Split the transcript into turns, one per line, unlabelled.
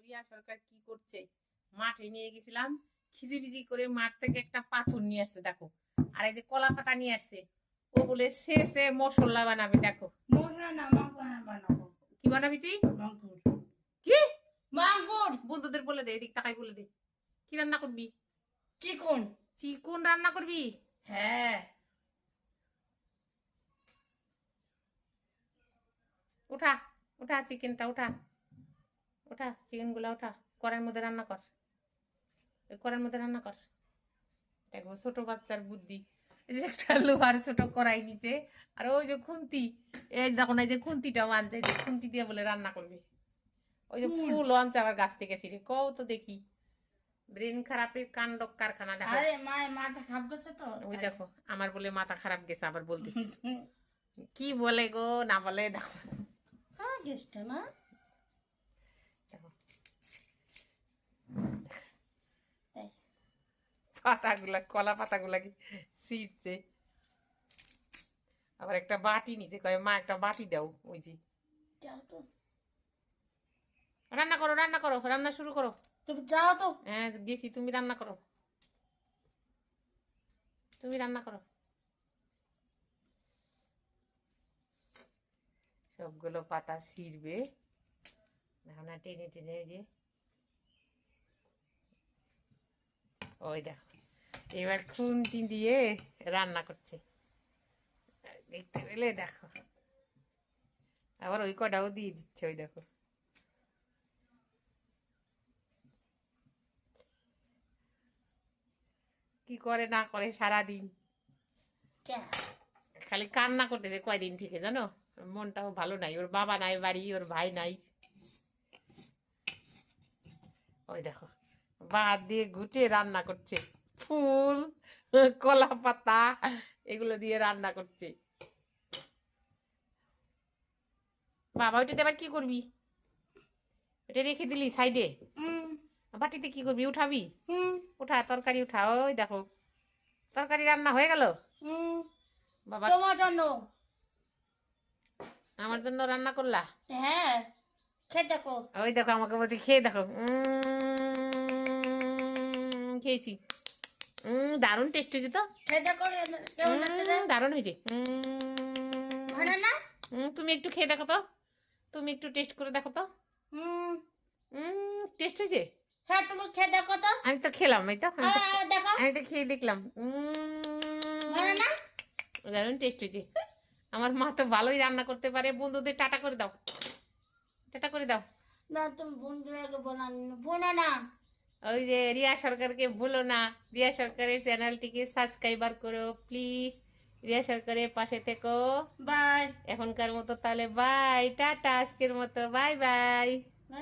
রিয়া সরকার কি করছে, মাঠে নিয়ে গেছিলাম, খিজিবিজি করে মাঠ থেকে একটা পাথর নিয়ে আসছে দেখো, আর এই যে কলা পাতা নিয়ে আসছে। ও বলে সে মশলা বানাবে দেখো।
মশলা না মাংস বানাবো।
কি বানাবি তুই?
মাংস।
কি
মাংস।
বন্ধুদের বলে দে, এদিক তাকাই বলে দে কি রান্না করবি।
চিকন।
চিকন রান্না করবি?
হ্যাঁ।
উঠা উঠা চিকেনটা উঠা, ওঠা চিকেন গুলা ওঠা, কড়াইয়ের মধ্যে রান্না কর, ওই কড়াইয়ের মধ্যে রান্না কর। দেখো ছোট বাচ্চার বুদ্ধি, এই যে একটা লোহার ছোট কড়াই নিচে, আর ওই যে খুন্তি, এই দেখো না, এই যে খুন্তিটাও আনছে, যে খুন্তি দিয়ে বলে রান্না করবে। ওই যে ফুল আনছে আবার গাছ থেকে ছিঁড়ে, কও তো দেখি। ব্রেন খারাপের কাণ্ড কারখানা দেখো।
আরে মায়ের মাথা খারাপ করছে তো।
ওই দেখো আমার বলে মাথা খারাপ গেছে আবার বলতেছি। কি বলে গো না বলে দেখো।
হ্যাঁ গেছটা না।
দেখো পাতাগুলা, কলা পাতাগুলা কি ছিঁড়ছে। আবার একটা বাটি নিচে, কয় মা একটা বাটি দাও। ওই যে
যাও তো।
রান্না করো রান্না করো, রান্না শুরু করো।
তুমি যাও তো।
হ্যাঁ গেছি, তুমি রান্না করো, তুমি রান্না করো। সবগুলো পাতা ছিঁড়বে দেখো না, টেনে টেনে। যে ওই দেখো এবার খুন্তি দিয়ে রান্না করছে, দেখতে পেলে দেখো। আবার ওই কটাও দিয়ে দিচ্ছে, ওই দেখো। কি করে না করে সারাদিন, খালি কান্না করতেছে কয়দিন থেকে জানো। মনটাও ভালো নাই, ওর বাবা নাই বাড়ি, ওর ভাই নাই। ওই দেখো ভাত দিয়ে ঘুটে রান্না করছে, ফুল কলা পাতা এগুলো দিয়ে রান্না করছে। বাবা ওইটাতে আবার কি করবি? এটা রেখে দিলি সাইডে, বাটিতে কি করবি? উঠাবি? উঠা তরকারি উঠা। ওই দেখো তরকারি রান্না হয়ে গেল। বাবা
তোমার জন্য।
আমার জন্য রান্না করলা?
হ্যাঁ খেয়ে দেখো।
ওই দেখো আমাকে বলছে খেয়ে দেখো। খেয়েছি, দারুণ টেস্ট হয়েছে তো।
খেয়ে দেখো কেমন লাগছে।
দারুণ হয়েছে।
ভালো না?
তুমি একটু খেয়ে দেখো তো, তুমি একটু টেস্ট করে দেখো তো। টেস্ট হয়েছে?
হ্যাঁ তুমি খেয়ে দেখো তো।
আমি তো খেলাম, এই তো
দেখো।
আমি তো খেয়ে দেখলাম।
ভালো না?
দারুণ টেস্ট হয়েছে। আমার মা তো ভালোই রান্না করতে পারে। বন্ধুদের টাটা করে দাও, টাটা করে দাও।
না তুমি বন্ধুরাকে বলো না।
ওই যে রিয়া সরকারকে ভুলো না, রিয়া সরকারের চ্যানেলটিকে সাবস্ক্রাইবার করো প্লিজ। রিয়া সরকারের পাশে থেকো।
বাই।
এখনকার মতো তাহলে বাই, টাটা, আজকের মতো বাই বাই।